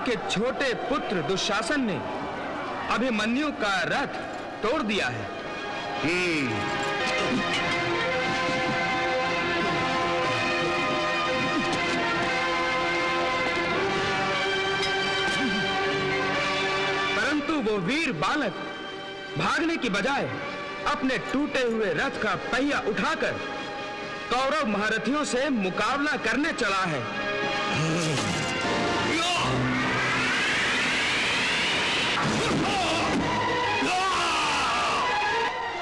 के छोटे पुत्र दुशासन ने अभिमन्यु का रथ तोड़ दिया है। परंतु वो वीर बालक भागने की बजाय अपने टूटे हुए रथ का पहिया उठाकर कौरव महारथियों से मुकाबला करने चला है।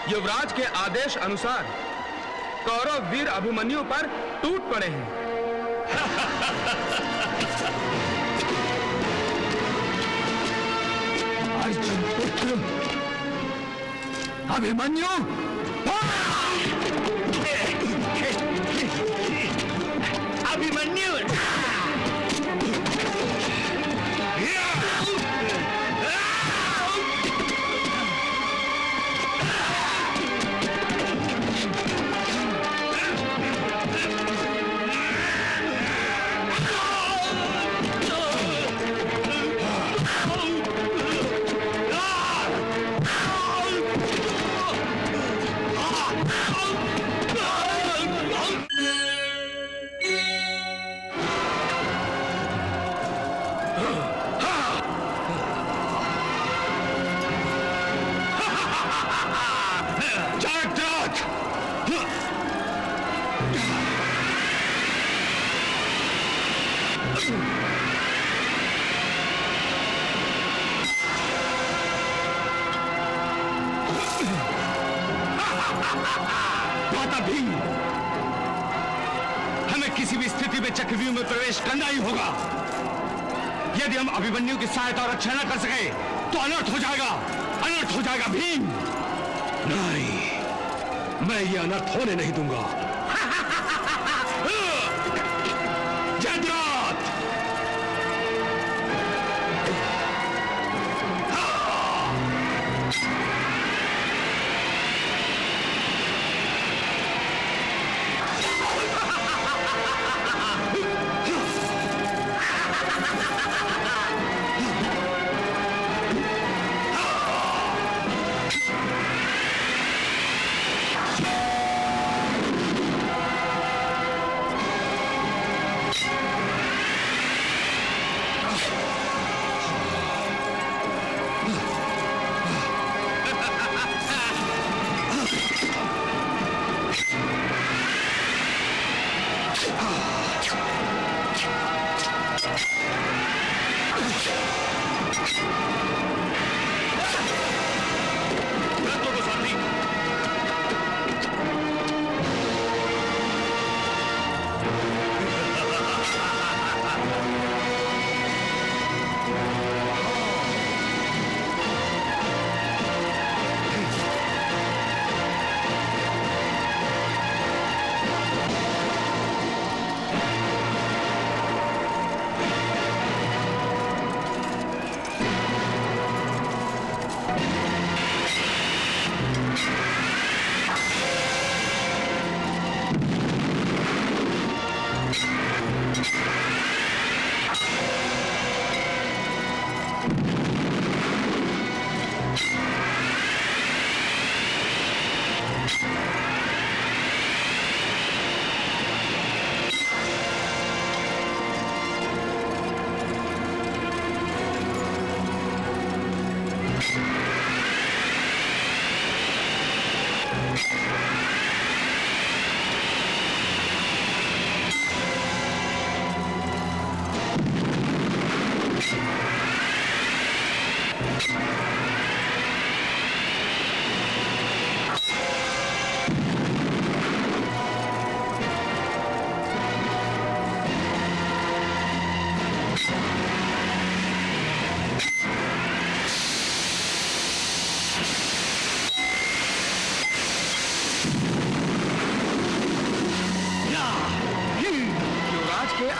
युवराज के आदेश अनुसार कौरव वीर अभिमन्यु पर टूट पड़े हैं। अर्जुन पुत्र अभिमन्यु, अभिमन्यु चक्रव्यूह में प्रवेश करना ही होगा। यदि हम अभिमन्यु की सहायता और रक्षा न कर सके तो अनर्थ हो जाएगा भीम। नहीं, मैं ये अनर्थ होने नहीं दूंगा। जयद्रथ,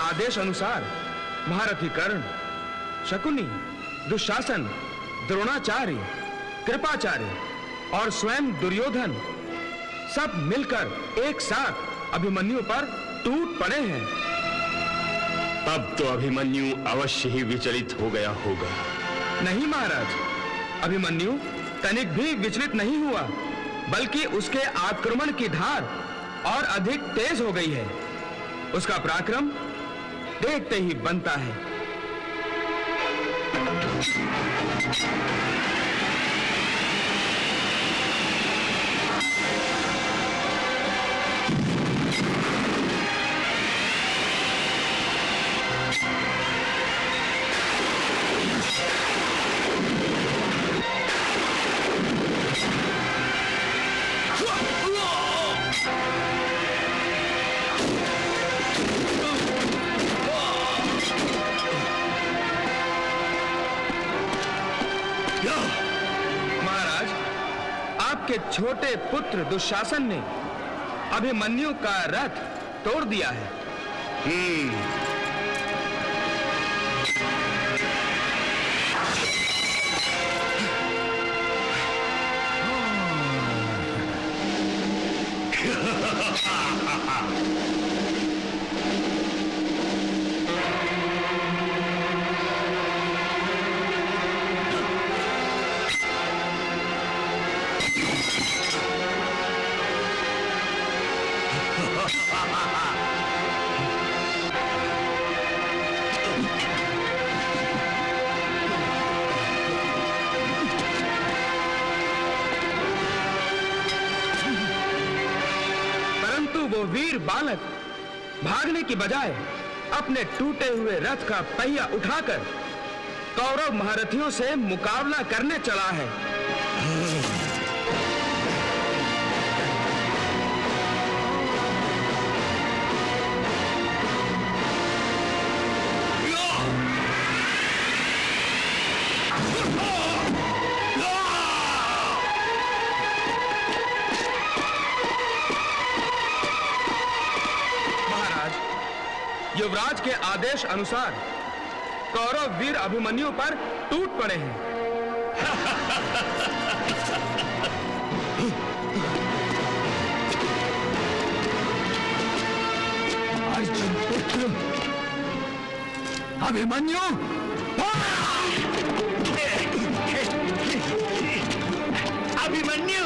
आदेश अनुसार महारथी कर्ण, शकुनी, दुशासन, द्रोणाचार्य, कृपाचार्य और स्वयं दुर्योधन सब मिलकर एक साथ अभिमन्यु पर टूट पड़े हैं। तब तो अभिमन्यु अवश्य ही विचलित हो गया होगा। नहीं महाराज, अभिमन्यु तनिक भी विचलित नहीं हुआ, बल्कि उसके आक्रमण की धार और अधिक तेज हो गई है। उसका पराक्रम देखते ही बनता है। के छोटे पुत्र दुशासन ने अभिमन्यु का रथ तोड़ दिया है। वो वीर बालक भागने की बजाय अपने टूटे हुए रथ का पहिया उठाकर कौरव महारथियों से मुकाबला करने चला है। युवराज के आदेश अनुसार कौरव वीर अभिमन्यु पर टूट पड़े हैं। अर्जुन पुत्र अभिमन्यु, अभिमन्यु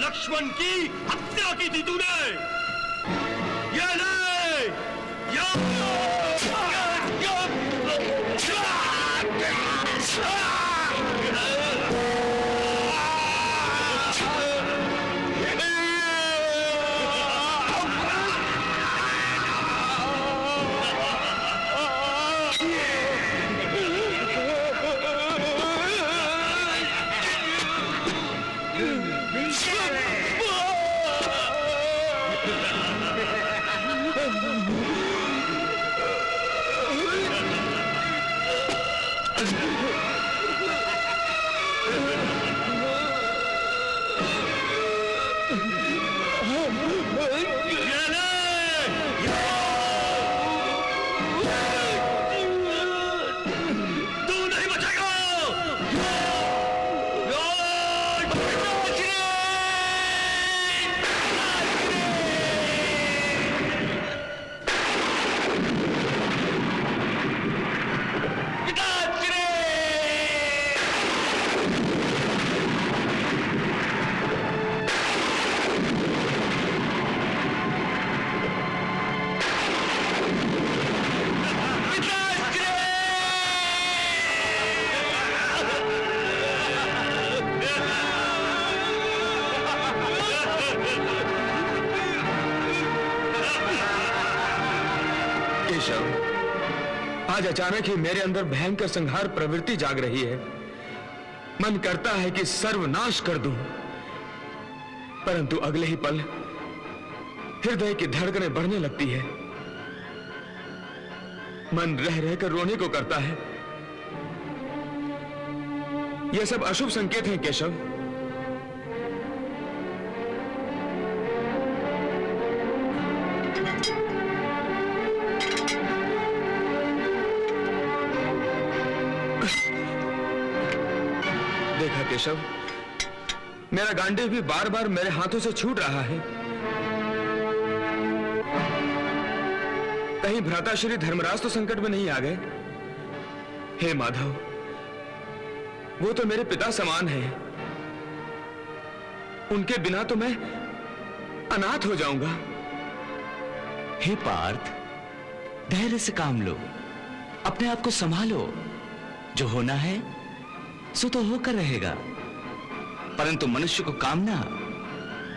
लक्ष्मण की हत्या की थी तूने। ये ले, केशव, आज अचानक ही मेरे अंदर भयंकर संहार प्रवृत्ति जाग रही है। मन करता है कि सर्वनाश कर दूं, परंतु अगले ही पल हृदय की धड़कनें बढ़ने लगती है। मन रह रहकर रोने को करता है। यह सब अशुभ संकेत हैं केशव। देखा केशव, मेरा गांडीव भी बार बार मेरे हाथों से छूट रहा है। कहीं भ्राता श्री धर्मराज तो संकट में नहीं आ गए? हे माधव, वो तो मेरे पिता समान है। उनके बिना तो मैं अनाथ हो जाऊंगा। हे पार्थ, धैर्य से काम लो, अपने आप को संभालो। जो होना है सो तो होकर रहेगा, परंतु मनुष्य को कामना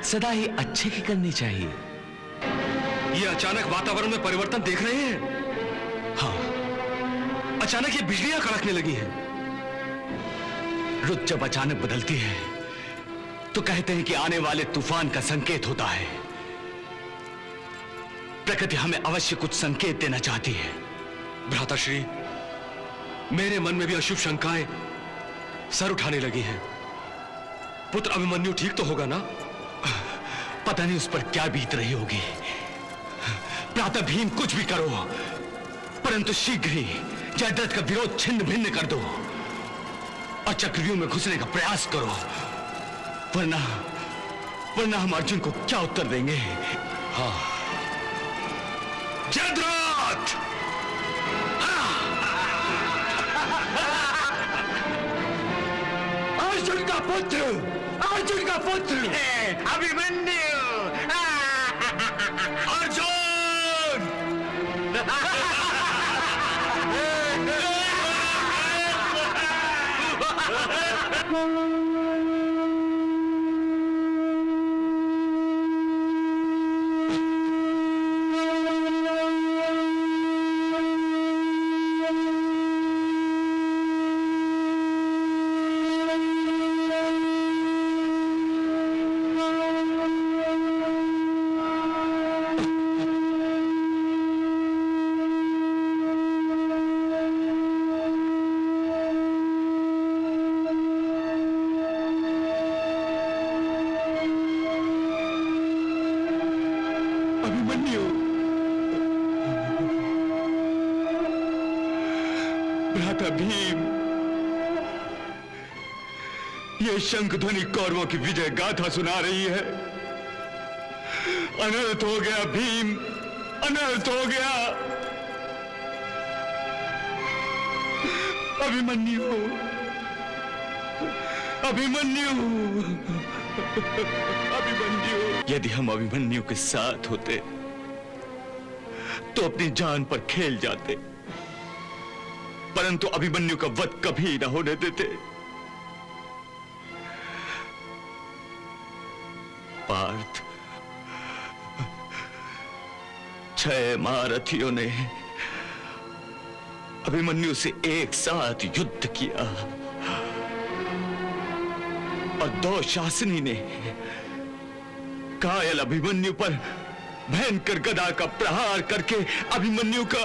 सदा ही अच्छे की करनी चाहिए। ये अचानक वातावरण में परिवर्तन देख रहे हैं? हाँ, अचानक ये बिजलियां कड़कने लगी हैं। रुत जब अचानक बदलती है तो कहते हैं कि आने वाले तूफान का संकेत होता है। प्रकृति हमें अवश्य कुछ संकेत देना चाहती है। भ्राताश्री, मेरे मन में भी अशुभ शंकाएं सर उठाने लगी हैं। पुत्र अभिमन्यु ठीक तो होगा ना? पता नहीं उस पर क्या बीत रही होगी। प्रातः भीम कुछ भी करो, परंतु शीघ्र ही जयद्रथ का विरोध छिन्न भिन्न कर दो और चक्रव्यूह में घुसने का प्रयास करो, वरना हम अर्जुन को क्या उत्तर देंगे? हाँ, जयद्रथ! अर्जुन का पुत्र, अर्जुन का पुत्र अभिमन्यु! अर्जुन! भ्राता भीम, ये शंख ध्वनि कौरवों की विजय गाथा सुना रही है। अनर्थ हो गया भीम, अनर्थ हो गया। अभिमन्यु, अभिमन्यु, अभिमन्यु! यदि हम अभिमन्यु के साथ होते तो अपनी जान पर खेल जाते, परंतु अभिमन्यु का वध कभी न होने देते। पार्थ, 6 महारथियों ने अभिमन्यु से एक साथ युद्ध किया और 2 शासनी ने घायल अभिमन्यु पर भयंकर गदा का प्रहार करके अभिमन्यु का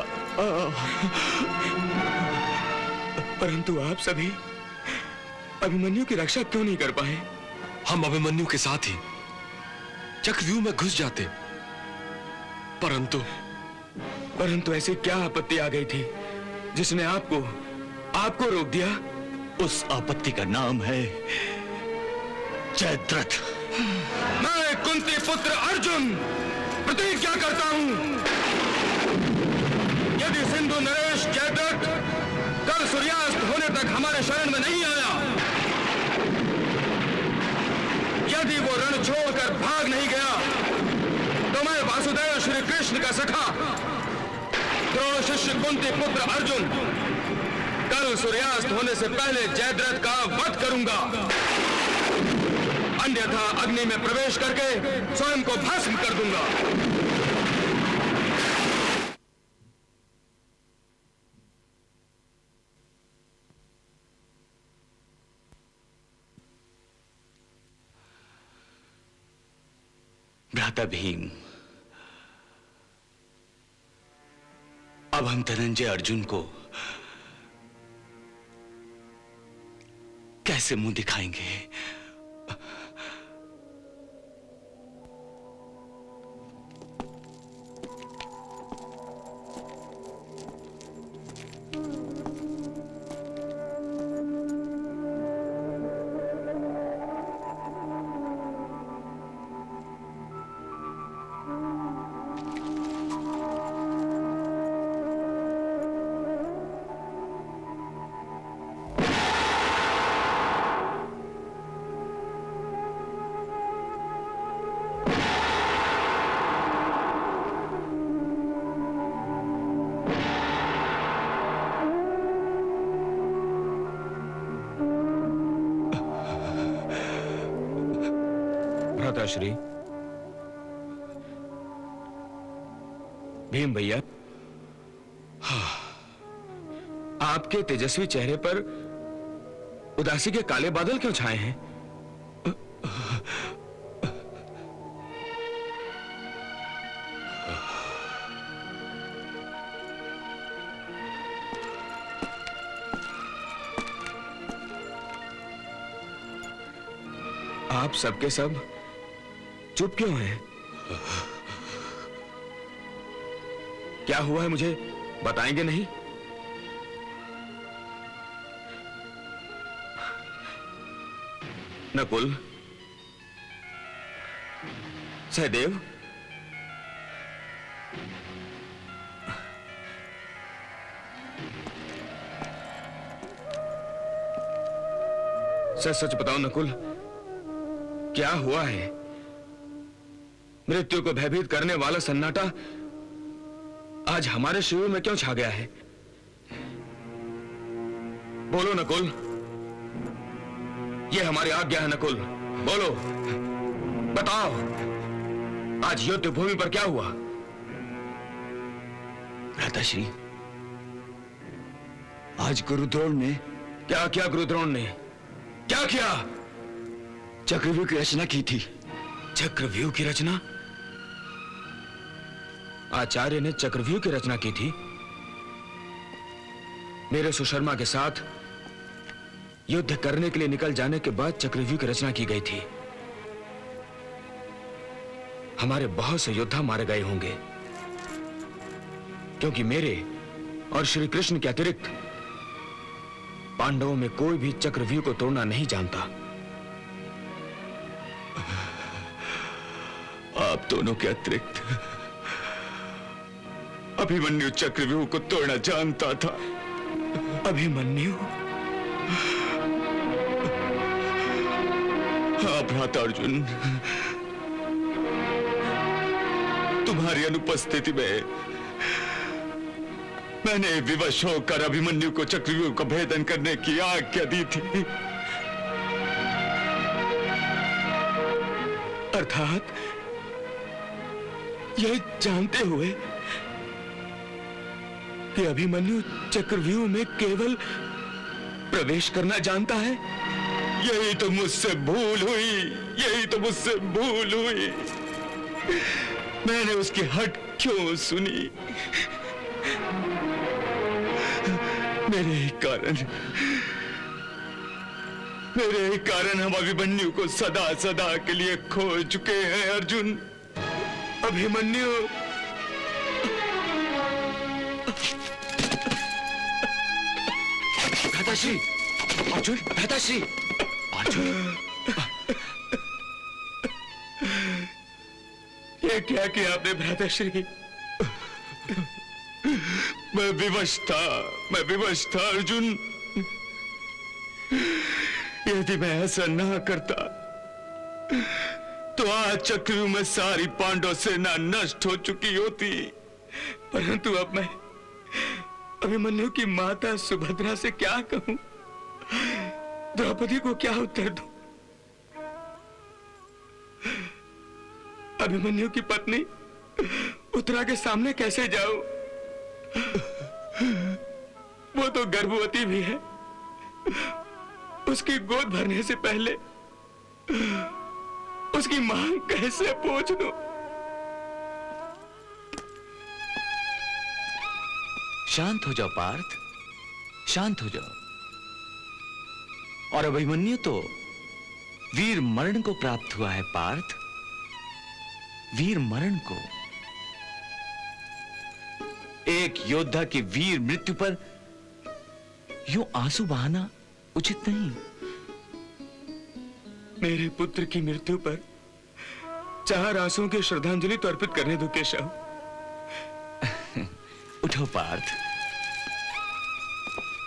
परंतु आप सभी अभिमन्यु की रक्षा क्यों नहीं कर पाए? हम अभिमन्यु के साथ ही चक्रव्यूह में घुस जाते, परंतु ऐसी क्या आपत्ति आ गई थी जिसने आपको रोक दिया? उस आपत्ति का नाम है जयद्रथ। मैं कुंती पुत्र अर्जुन प्रतिज्ञा करता हूं, यदि सिंधु नरेश जयद्रथ कल सूर्यास्त होने तक हमारे शरण में नहीं आया, यदि वो रण छोड़कर भाग नहीं गया, तो मैं वासुदेव श्री कृष्ण का सखा द्रोण शिष्य कुंती पुत्र अर्जुन कल सूर्यास्त होने से पहले जयद्रथ का वध करूंगा, अन्यथा अग्नि में प्रवेश करके स्वयं को भस्म कर दूंगा। भ्राता भीम, अब हम धनंजय अर्जुन को कैसे मुंह दिखाएंगे? श्री भीम भैया, आपके तेजस्वी चेहरे पर उदासी के काले बादल क्यों छाए हैं? आप सबके सब चुप क्यों हैं? क्या हुआ है, मुझे बताएंगे नहीं? नकुल, सहदेव, सच सच बताओ नकुल, क्या हुआ है? मृत्यु को भयभीत करने वाला सन्नाटा आज हमारे शिविर में क्यों छा गया है? बोलो नकुल, ये हमारी आज्ञा है। नकुल बोलो, बताओ, आज युद्ध भूमि पर क्या हुआ? भ्राताश्री, आज गुरुद्रोण ने क्या किया? गुरुद्रोण ने क्या किया? चक्रव्यूह की रचना की थी। चक्रव्यूह की रचना? आचार्य ने चक्रव्यूह की रचना की थी? मेरे सुशर्मा के साथ युद्ध करने के लिए निकल जाने के बाद चक्रव्यूह की रचना की गई थी। हमारे बहुत से योद्धा मारे गए होंगे, क्योंकि मेरे और श्री कृष्ण के अतिरिक्त पांडवों में कोई भी चक्रव्यूह को तोड़ना नहीं जानता। आप दोनों के अतिरिक्त अभिमन्यु चक्रव्यूह को तोड़ना जानता था। अभिमन्यु? हाँ भ्राता अर्जुन, तुम्हारी अनुपस्थिति में मैंने विवश होकर अभिमन्यु को चक्रव्यूह का भेदन करने की आज्ञा दी थी। अर्थात यह जानते हुए कि अभिमन्यु चक्रव्यूह में केवल प्रवेश करना जानता है। यही तो मुझसे भूल हुई, यही तो मुझसे भूल हुई। मैंने उसकी हट क्यों सुनी? मेरे ही कारण हम अभिमन्यु को सदा सदा के लिए खो चुके हैं अर्जुन। अभिमन्यु, भ्राताश्री, अर्जुन, भ्राताश्री, अर्जुन, ये क्या किया आपने भ्राताश्री? मैं विवश था अर्जुन। यदि मैं ऐसा ना करता तो आज चक्रव्यूह में सारी पांडव सेना नष्ट हो चुकी होती। परंतु अब मैं अभिमन्यु की माता सुभद्रा से क्या कहूं? द्रौपदी को क्या उत्तर दूं? अभिमन्यु की पत्नी उत्तरा के सामने कैसे जाऊं? वो तो गर्भवती भी है। उसकी गोद भरने से पहले उसकी मांग कैसे पूछ दूं? शांत हो जाओ पार्थ, शांत हो जाओ। और अभिमन्यु तो वीर मरण को प्राप्त हुआ है पार्थ, वीर मरण को। एक योद्धा की वीर मृत्यु पर यूं आंसू बहाना उचित नहीं। मेरे पुत्र की मृत्यु पर 4 आंसुओं की श्रद्धांजलि तो अर्पित करने दो केशव। उठो पार्थ।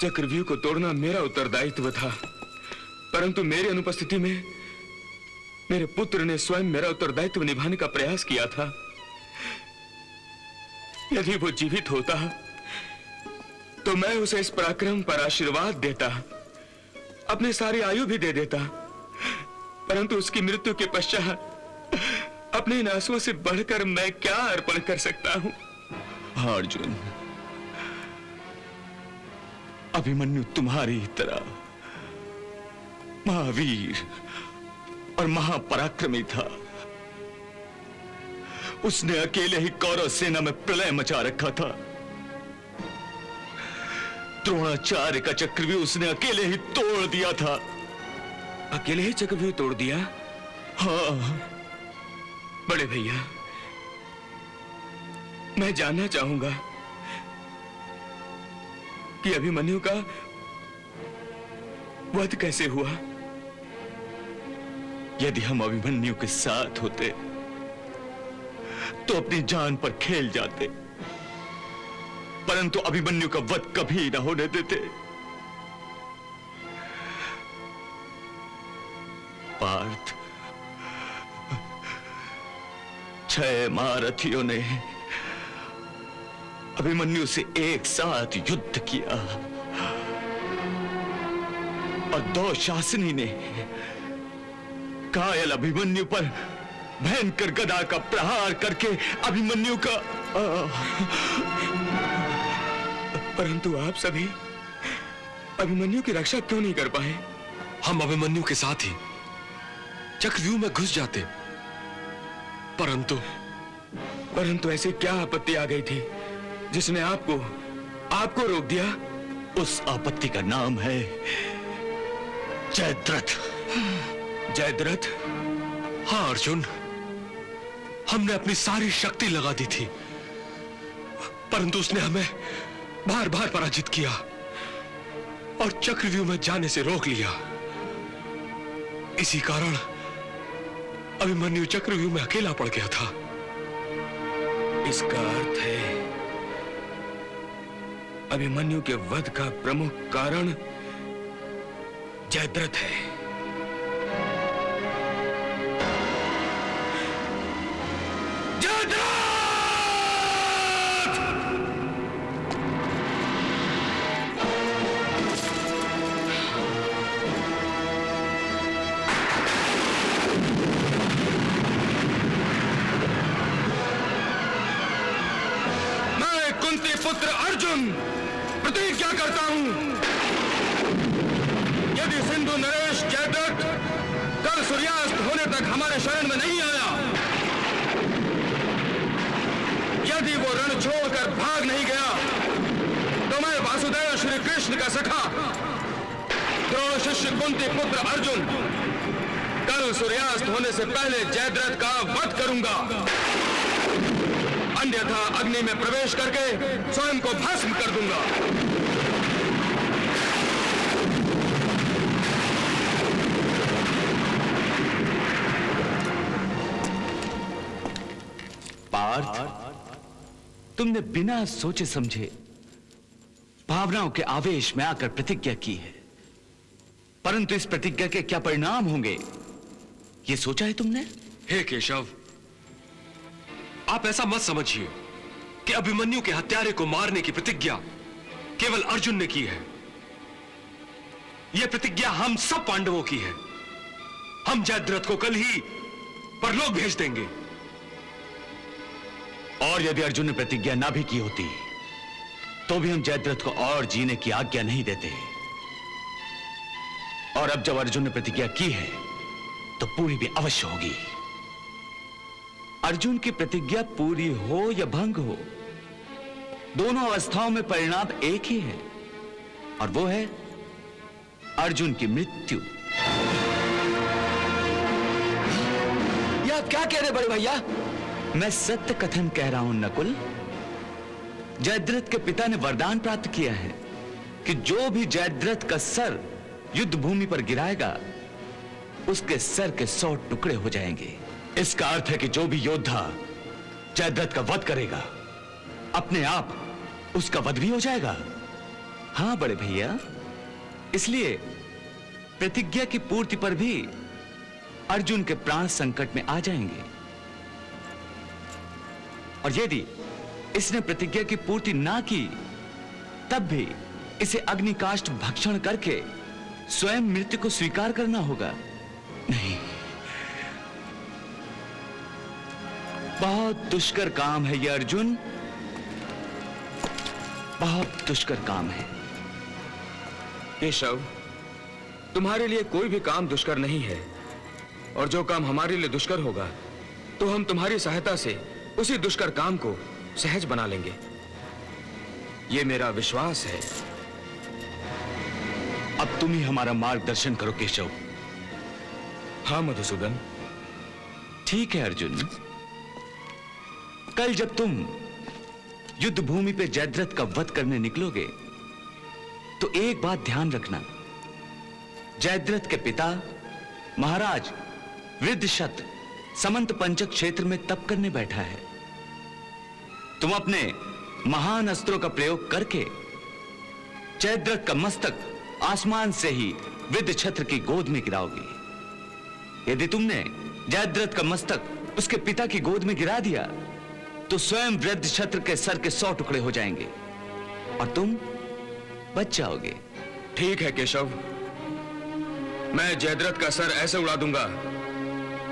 चक्रव्यूह को तोड़ना मेरा उत्तरदायित्व था, परंतु मेरी अनुपस्थिति में मेरे पुत्र ने स्वयं मेरा उत्तरदायित्व निभाने का प्रयास किया था। यदि वो जीवित होता तो मैं उसे इस पराक्रम पर आशीर्वाद देता, अपनी सारी आयु भी दे देता, परंतु उसकी मृत्यु के पश्चात अपने इन आंसुओं से बढ़कर मैं क्या अर्पण कर सकता हूं? अर्जुन, अभिमन्यु तुम्हारी तरह महावीर और महापराक्रमी था। उसने अकेले ही कौरव सेना में प्रलय मचा रखा था। द्रोणाचार्य का चक्रव्यूह उसने अकेले ही तोड़ दिया था। अकेले ही चक्रव्यूह तोड़ दिया? हाँ बड़े भैया, मैं जानना चाहूंगा कि अभिमन्यु का वध कैसे हुआ? यदि हम अभिमन्यु के साथ होते तो अपनी जान पर खेल जाते, परंतु अभिमन्यु का वध कभी न होने देते। पार्थ, 6 महारथियों ने अभिमन्यु से एक साथ युद्ध किया और 2 शासनी ने कायल अभिमन्यु पर भयंकर गदा का प्रहार करके अभिमन्यु का परंतु आप सभी अभिमन्यु की रक्षा क्यों नहीं कर पाए? हम अभिमन्यु के साथ ही चक्रव्यूह में घुस जाते, परंतु ऐसी क्या आपत्ति आ गई थी जिसने आपको रोक दिया? उस आपत्ति का नाम है जयद्रथ। जयद्रथ? हाँ अर्जुन, हमने अपनी सारी शक्ति लगा दी थी, परंतु उसने हमें बार बार पराजित किया और चक्रव्यूह में जाने से रोक लिया। इसी कारण अभिमन्यु चक्रव्यूह में अकेला पड़ गया था। इसका अर्थ है अभिमन्यु के वध का प्रमुख कारण जयद्रथ है। पुत्र अर्जुन प्रतिज्ञा करता हूं, यदि सिंधु नरेश जयद्रथ कल सूर्यास्त होने तक हमारे शरण में नहीं आया, यदि वो रण छोड़कर भाग नहीं गया, तो मैं वासुदेव श्री कृष्ण का सखा द्रोण शिष्य कुंती पुत्र अर्जुन कल सूर्यास्त होने से पहले जयद्रथ का वध करूंगा, अन्यथा अग्नि में प्रवेश करके स्वयं को भस्म कर दूंगा। पार्थ, तुमने बिना सोचे समझे भावनाओं के आवेश में आकर प्रतिज्ञा की है, परंतु इस प्रतिज्ञा के क्या परिणाम होंगे यह सोचा है तुमने? हे केशव, आप ऐसा मत समझिए कि अभिमन्यु के हत्यारे को मारने की प्रतिज्ञा केवल अर्जुन ने की है। यह प्रतिज्ञा हम सब पांडवों की है। हम जयद्रथ को कल ही परलोक भेज देंगे। और यदि अर्जुन ने प्रतिज्ञा ना भी की होती तो भी हम जयद्रथ को और जीने की आज्ञा नहीं देते। और अब जब अर्जुन ने प्रतिज्ञा की है तो पूरी भी अवश्य होगी। अर्जुन की प्रतिज्ञा पूरी हो या भंग हो, दोनों अवस्थाओं में परिणाम एक ही है, और वो है अर्जुन की मृत्यु। ये आप क्या कह रहे बड़े भैया? मैं सत्य कथन कह रहा हूं नकुल। जयद्रथ के पिता ने वरदान प्राप्त किया है कि जो भी जयद्रथ का सर युद्ध भूमि पर गिराएगा उसके सर के 100 टुकड़े हो जाएंगे। इसका अर्थ है कि जो भी योद्धा जयद्रथ का वध करेगा अपने आप उसका वध भी हो जाएगा। हां बड़े भैया, इसलिए प्रतिज्ञा की पूर्ति पर भी अर्जुन के प्राण संकट में आ जाएंगे, और यदि इसने प्रतिज्ञा की पूर्ति ना की तब भी इसे अग्निकाष्ठ भक्षण करके स्वयं मृत्यु को स्वीकार करना होगा। नहीं, बहुत दुष्कर काम है यह अर्जुन, बहुत दुष्कर काम है। केशव, तुम्हारे लिए कोई भी काम दुष्कर नहीं है, और जो काम हमारे लिए दुष्कर होगा तो हम तुम्हारी सहायता से उसी दुष्कर काम को सहज बना लेंगे। यह मेरा विश्वास है। अब तुम ही हमारा मार्गदर्शन करो केशव। हाँ मधुसूदन। ठीक है अर्जुन, कल जब तुम युद्ध भूमि पे जयद्रथ का वध करने निकलोगे तो एक बात ध्यान रखना, जयद्रथ के पिता महाराज वृद्धशत समंत पंचक क्षेत्र में तप करने बैठा है। तुम अपने महान अस्त्रों का प्रयोग करके जयद्रथ का मस्तक आसमान से ही वृद्धछत्र की गोद में गिराओगे। यदि तुमने जयद्रथ का मस्तक उसके पिता की गोद में गिरा दिया तो स्वयं वृद्धछत्र के सर के 100 टुकड़े हो जाएंगे और तुम बच जाओगे। ठीक है केशव, मैं जयद्रथ का सर ऐसे उड़ा दूंगा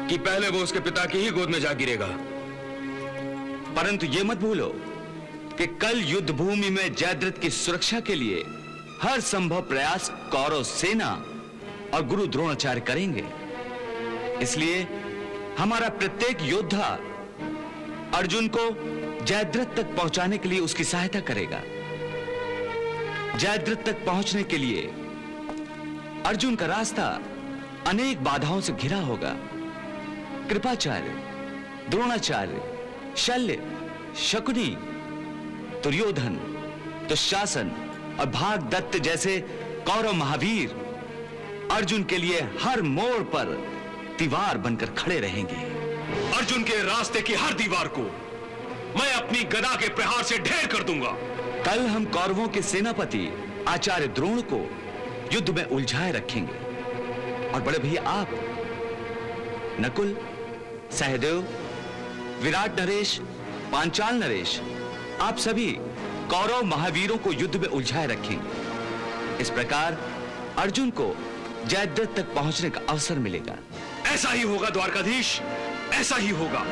कि पहले वो उसके पिता की ही गोद में जा गिरेगा। परंतु यह मत भूलो कि कल युद्ध भूमि में जयद्रथ की सुरक्षा के लिए हर संभव प्रयास कौरव सेना और गुरु द्रोणाचार्य करेंगे। इसलिए हमारा प्रत्येक योद्धा अर्जुन को जयद्रथ तक पहुंचाने के लिए उसकी सहायता करेगा। जयद्रथ तक पहुंचने के लिए अर्जुन का रास्ता अनेक बाधाओं से घिरा होगा। कृपाचार्य, द्रोणाचार्य, शल्य, शकुनी, दुर्योधन, दुशासन और भागदत्त जैसे कौरव महावीर अर्जुन के लिए हर मोड़ पर दीवार बनकर खड़े रहेंगे। अर्जुन के रास्ते की हर दीवार को मैं अपनी गदा के प्रहार से ढेर कर दूंगा। कल हम कौरवों के सेनापति आचार्य द्रोण को युद्ध में उलझाए रखेंगे, और बड़े भैया आप नकुल, सहदेव, विराट नरेश, पांचाल नरेश, आप सभी कौरव महावीरों को युद्ध में उलझाए रखेंगे। इस प्रकार अर्जुन को जयद्रथ तक पहुंचने का अवसर मिलेगा। ऐसा ही होगा द्वारकाधीश, ऐसा ही होगा।